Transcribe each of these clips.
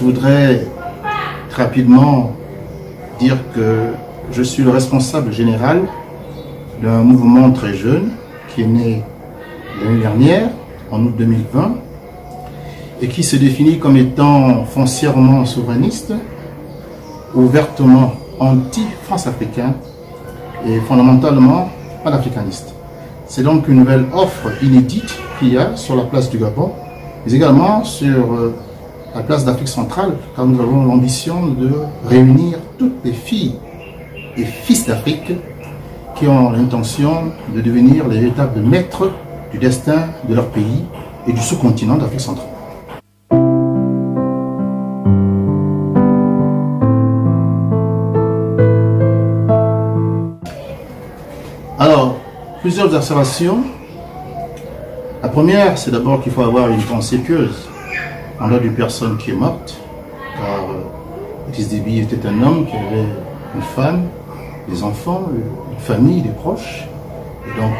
voudrais rapidement dire que je suis le responsable général d'un mouvement très jeune qui est né l'année dernière, en août 2020, et qui se définit comme étant foncièrement souverainiste, ouvertement anti-France-africain et fondamentalement panafricaniste. C'est donc une nouvelle offre inédite qu'il y a sur la place du Gabon, mais également sur la place d'Afrique centrale, car nous avons l'ambition de réunir toutes les filles et fils d'Afrique qui ont l'intention de devenir les véritables maîtres du destin de leur pays et du sous-continent d'Afrique centrale. Alors, plusieurs observations. La première, c'est d'abord qu'il faut avoir une pensée pieuse envers d'une personne qui est morte, car Idriss Déby était un homme qui avait une femme, des enfants, une famille, des proches, et donc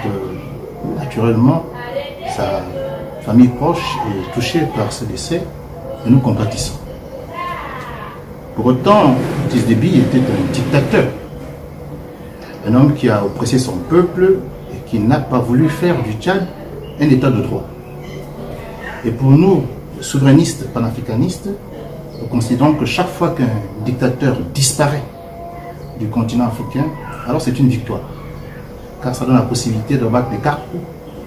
naturellement, sa famille proche est touchée par ce décès et nous compatissons. Pour autant, Idriss Déby était un dictateur, un homme qui a oppressé son peuple et qui n'a pas voulu faire du Tchad un état de droit. Et pour nous, souverainistes panafricanistes, nous considérons que chaque fois qu'un dictateur disparaît du continent africain, alors c'est une victoire. Car ça donne la possibilité de battre des cartes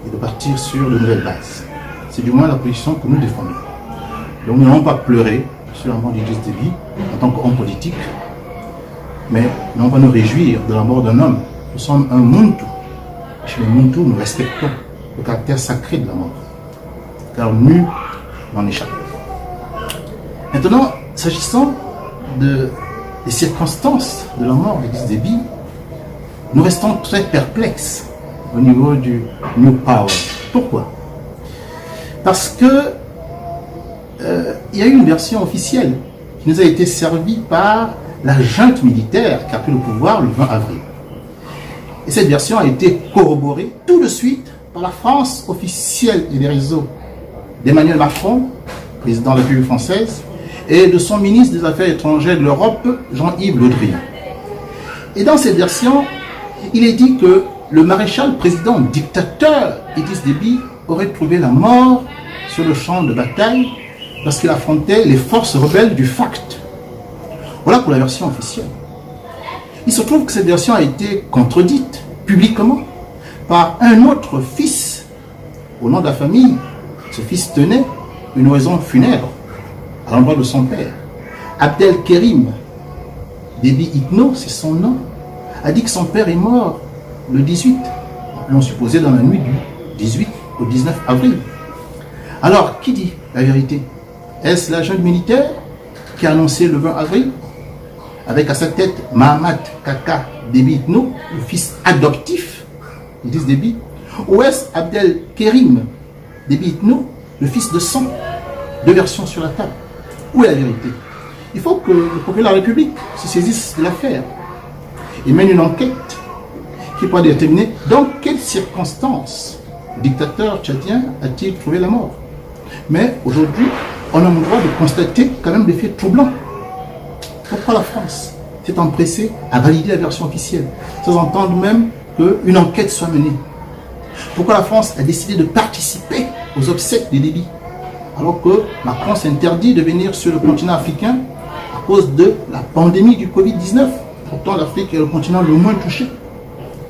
et de partir sur de nouvelles bases. C'est du moins la position que nous défendons. Donc nous n'allons pas pleurer sur la mort d'Idriss Déby en tant qu'homme politique, mais nous allons pas nous réjouir de la mort d'un homme. Nous sommes un Muntu. Chez les Muntu, nous respectons le caractère sacré de la mort. Car nul n'en échappe. Maintenant, s'agissant des circonstances de la mort d'Idriss Déby, nous restons très perplexes au niveau du New Power. Pourquoi? Parce que il y a eu une version officielle qui nous a été servie par la junte militaire qui a pris le pouvoir le 20 avril. Et cette version a été corroborée tout de suite par la France officielle et les réseaux d'Emmanuel Macron, président de la République française, et de son ministre des Affaires étrangères de l'Europe, Jean-Yves Le Drian. Et dans cette version, il est dit que le maréchal président dictateur Idriss Déby aurait trouvé la mort sur le champ de bataille lorsqu'il affrontait les forces rebelles du FACT. Voilà pour la version officielle. Il se trouve que cette version a été contredite publiquement par un autre fils au nom de la famille. Ce fils tenait une oraison funèbre à l'endroit de son père. Abdelkerim Déby Itno, c'est son nom, a dit que son père est mort le 18, l'on supposait dans la nuit du 18 au 19 avril. Alors, qui dit la vérité? Est-ce la junte militaire qui a annoncé le 20 avril, avec à sa tête Mahamat Kaka Déby Itno, le fils adoptif d'Idriss Déby, ou est-ce Abdelkerim Déby Itno, le fils de sang? Deux versions sur la table. Où est la vérité? Il faut que le procureur de la République se saisisse de l'affaire et mène une enquête qui pourra déterminer dans quelles circonstances le dictateur tchadien a-t-il trouvé la mort. Mais aujourd'hui, on a le droit de constater quand même des faits troublants. Pourquoi la France s'est empressée à valider la version officielle, sans entendre même qu'une enquête soit menée? Pourquoi la France a décidé de participer aux obsèques de Déby, alors que Macron s'interdit de venir sur le continent africain à cause de la pandémie du Covid-19? Pourtant, l'Afrique est le continent le moins touché.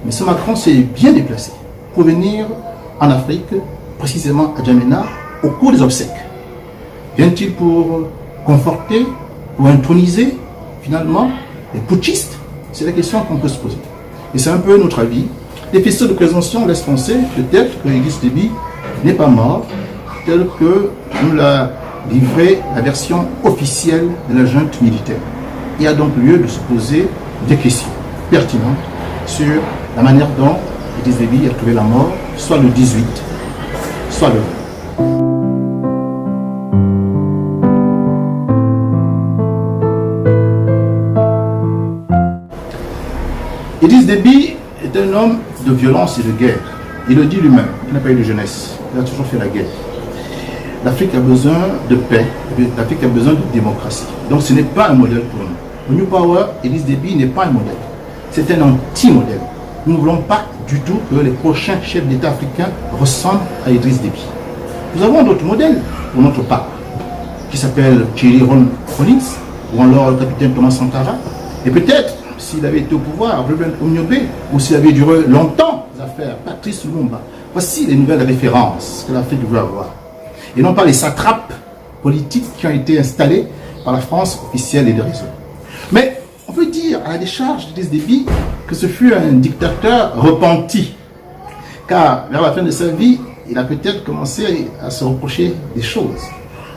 Mais ce Macron s'est bien déplacé pour venir en Afrique, précisément à Djamena, au cours des obsèques. Vient-il pour conforter, pour introniser, finalement, les putschistes? C'est la question qu'on peut se poser. Et c'est un peu notre avis. Les faisceaux de présomption laissent penser peut-être que Idriss Déby n'est pas mort, tel que nous l'a livré la version officielle de la junte militaire. Il y a donc lieu de se poser des questions pertinentes sur la manière dont Idriss Déby a trouvé la mort, soit le 18, soit le 20. Idriss Déby est un homme de violence et de guerre. Il le dit lui-même, il n'a pas eu de jeunesse, il a toujours fait la guerre. l'Afrique a besoin de paix, l'Afrique a besoin de démocratie. Donc ce n'est pas un modèle pour nous. Le New Power, Idriss Déby n'est pas un modèle. C'est un anti-modèle. Nous ne voulons pas du tout que les prochains chefs d'État africains ressemblent à Idriss Déby. Nous avons d'autres modèles pour notre part, qui s'appellent Thierry Rawlings, ou alors le capitaine Thomas Sankara. Et peut-être, s'il avait été au pouvoir, Ruben Onyobe, ou s'il avait duré longtemps les affaires, Patrice Lumumba. Voici les nouvelles références que l'Afrique veut avoir. Et non pas les satrapes politiques qui ont été installés par la France officielle et des réseaux. Mais on peut dire à la décharge d'Idriss Déby que ce fut un dictateur repenti. Car vers la fin de sa vie, il a peut-être commencé à se reprocher des choses.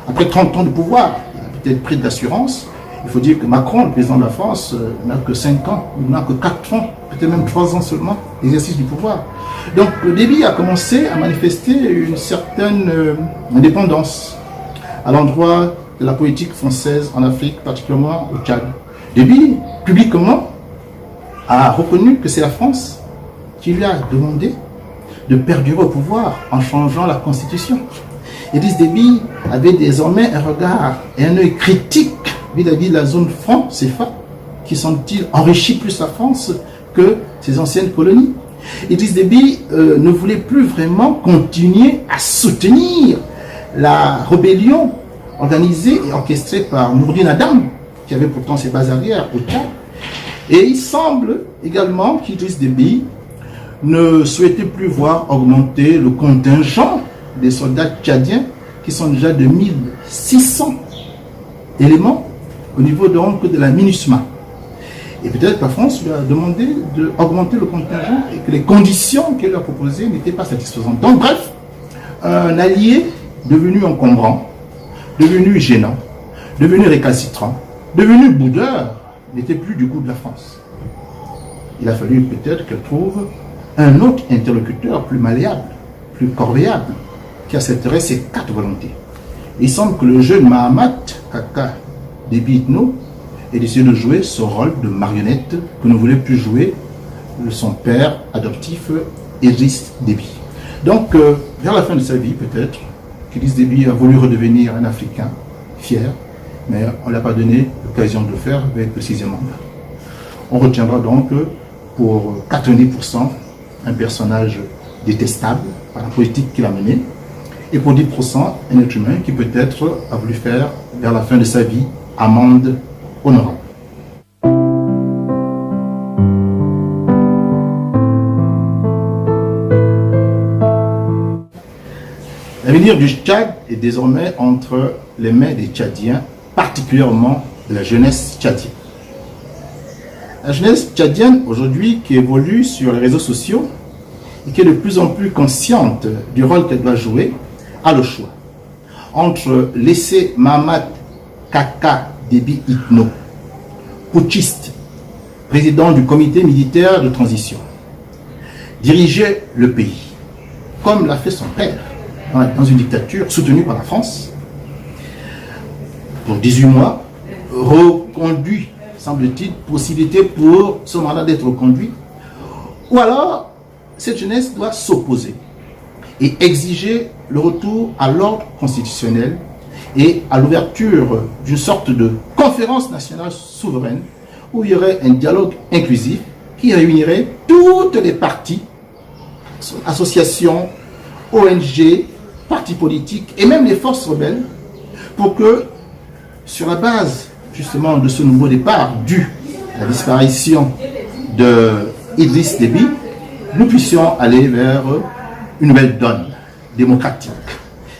Après 30 ans de pouvoir, il a peut-être pris de l'assurance. Il faut dire que Macron, le président de la France, n'a que 5 ans, il n'a que 4 ans, peut-être même 3 ans seulement d'exercice du pouvoir. Donc Déby a commencé à manifester une certaine indépendance à l'endroit de la politique française en Afrique, particulièrement au Tchad. Déby, publiquement, a reconnu que c'est la France qui lui a demandé de perdurer au pouvoir en changeant la constitution. Idriss Déby avait désormais un regard et un œil critique vis-à-vis de la zone franc CFA, qui semble-t-il enrichit plus la France que ses anciennes colonies. Idriss Déby ne voulait plus vraiment continuer à soutenir la rébellion organisée et orchestrée par Nourdine Adam, qui avait pourtant ses bases arrières au Tchad. Et il semble également qu'Idriss Déby ne souhaitait plus voir augmenter le contingent des soldats tchadiens, qui sont déjà de 1600 éléments au niveau donc de la MINUSMA. Et peut-être que la France lui a demandé d'augmenter le contingent et que les conditions qu'elle lui a proposées n'étaient pas satisfaisantes. Donc bref, un allié devenu encombrant, devenu gênant, devenu récalcitrant, devenu boudeur, n'était plus du goût de la France. Il a fallu peut-être qu'elle trouve un autre interlocuteur plus malléable, plus corvéable, qui accepterait ses 4 volontés. Il semble que le jeune Mahamat Kaka Déby Itno ait décidé de jouer ce rôle de marionnette que ne voulait plus jouer son père adoptif Idriss Déby. Donc, vers la fin de sa vie, peut-être, qu'Idriss Déby a voulu redevenir un Africain fier, mais on ne l'a pas donné l'occasion de le faire avec le 6e mandat. On retiendra donc pour 90% un personnage détestable par la politique qu'il a menée, et pour 10% un être humain qui peut-être a voulu faire vers la fin de sa vie amende honorable. L'avenir du Tchad est désormais entre les mains des Tchadiens, particulièrement de la jeunesse tchadienne. La jeunesse tchadienne aujourd'hui qui évolue sur les réseaux sociaux et qui est de plus en plus consciente du rôle qu'elle doit jouer, a le choix entre laisser Mahamat Kaka Déby Itno, putschiste, président du comité militaire de transition, diriger le pays, comme l'a fait son père, dans une dictature soutenue par la France, pour 18 mois, reconduit, semble-t-il, possibilité pour son mandat d'être reconduit, ou alors cette jeunesse doit s'opposer et exiger le retour à l'ordre constitutionnel et à l'ouverture d'une sorte de conférence nationale souveraine où il y aurait un dialogue inclusif qui réunirait toutes les partis, associations, ONG, partis politiques et même les forces rebelles pour que, sur la base justement de ce nouveau départ dû à la disparition de Idriss Déby, nous puissions aller vers une nouvelle donne démocratique.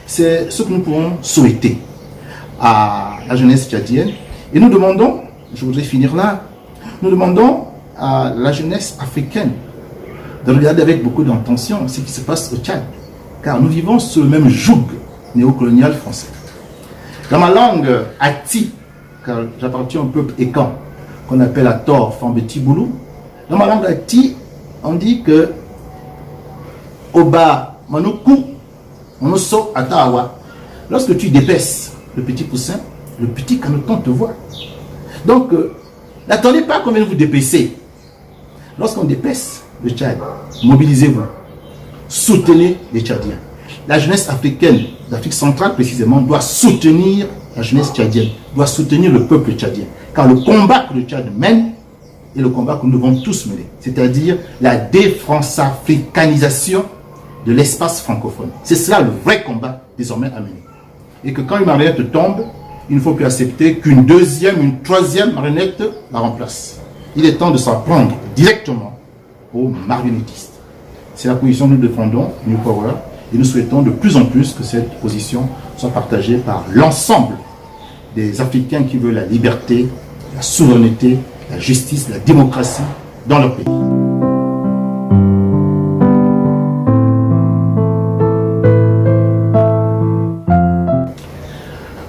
C'est ce que nous pouvons souhaiter à la jeunesse tchadienne. Et nous demandons, je voudrais finir là, nous demandons à la jeunesse africaine de regarder avec beaucoup d'intention ce qui se passe au Tchad. Car nous vivons sous le même joug néocolonial français. Dans ma langue Ati, car j'appartiens au peuple Ekan, qu'on appelle à tort Fambeti Boulou, dans ma langue Ati, on dit que Oba Manoku, Onoso Atawa. Lorsque tu dépaisses le petit poussin, le petit caneton te voit. Donc, n'attendez pas qu'on vienne vous dépasser. Lorsqu'on dépaisse le Tchad, mobilisez-vous. Soutenez les Tchadiens. La jeunesse africaine, d'Afrique centrale précisément, doit soutenir la jeunesse tchadienne, doit soutenir le peuple tchadien. Car le combat que le Tchad mène est le combat que nous devons tous mener, c'est-à-dire la défrancafricanisation de l'espace francophone. C'est cela le vrai combat désormais à mener. Et que quand une marionnette tombe, il ne faut plus accepter qu'une deuxième, une troisième marionnette la remplace. Il est temps de s'en prendre directement aux marionnettistes. C'est la position que nous défendons, New Power, et nous souhaitons de plus en plus que cette position soit partagée par l'ensemble des Africains qui veulent la liberté, la souveraineté, la justice, la démocratie dans leur pays.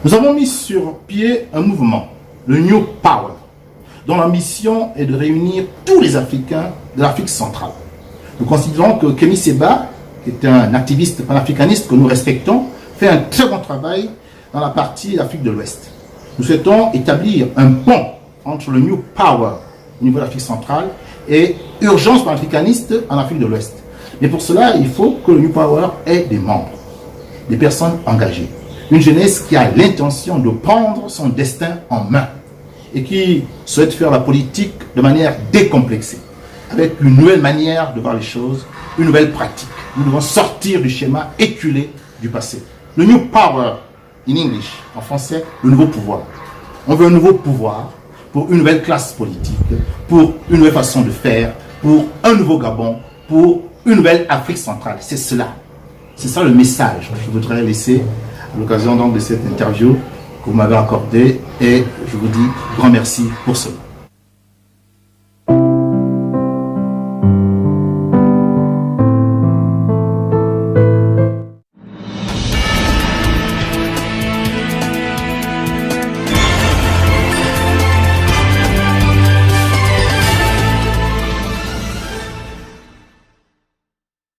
Nous avons mis sur pied un mouvement, le New Power, dont la mission est de réunir tous les Africains de l'Afrique centrale. Nous considérons que Kémy Séba, qui est un activiste panafricaniste que nous respectons, fait un très bon travail dans la partie d'Afrique de l'Ouest. Nous souhaitons établir un pont entre le New Power au niveau de l'Afrique centrale et urgence panafricaniste en Afrique de l'Ouest. Mais pour cela, il faut que le New Power ait des membres, des personnes engagées. Une jeunesse qui a l'intention de prendre son destin en main et qui souhaite faire la politique de manière décomplexée, avec une nouvelle manière de voir les choses, une nouvelle pratique. Nous devons sortir du schéma éculé du passé. Le New Power, in English, en français, le nouveau pouvoir. On veut un nouveau pouvoir pour une nouvelle classe politique, pour une nouvelle façon de faire, pour un nouveau Gabon, pour une nouvelle Afrique centrale. C'est cela. C'est ça le message que je voudrais laisser à l'occasion donc de cette interview que vous m'avez accordée, et je vous dis grand merci pour cela.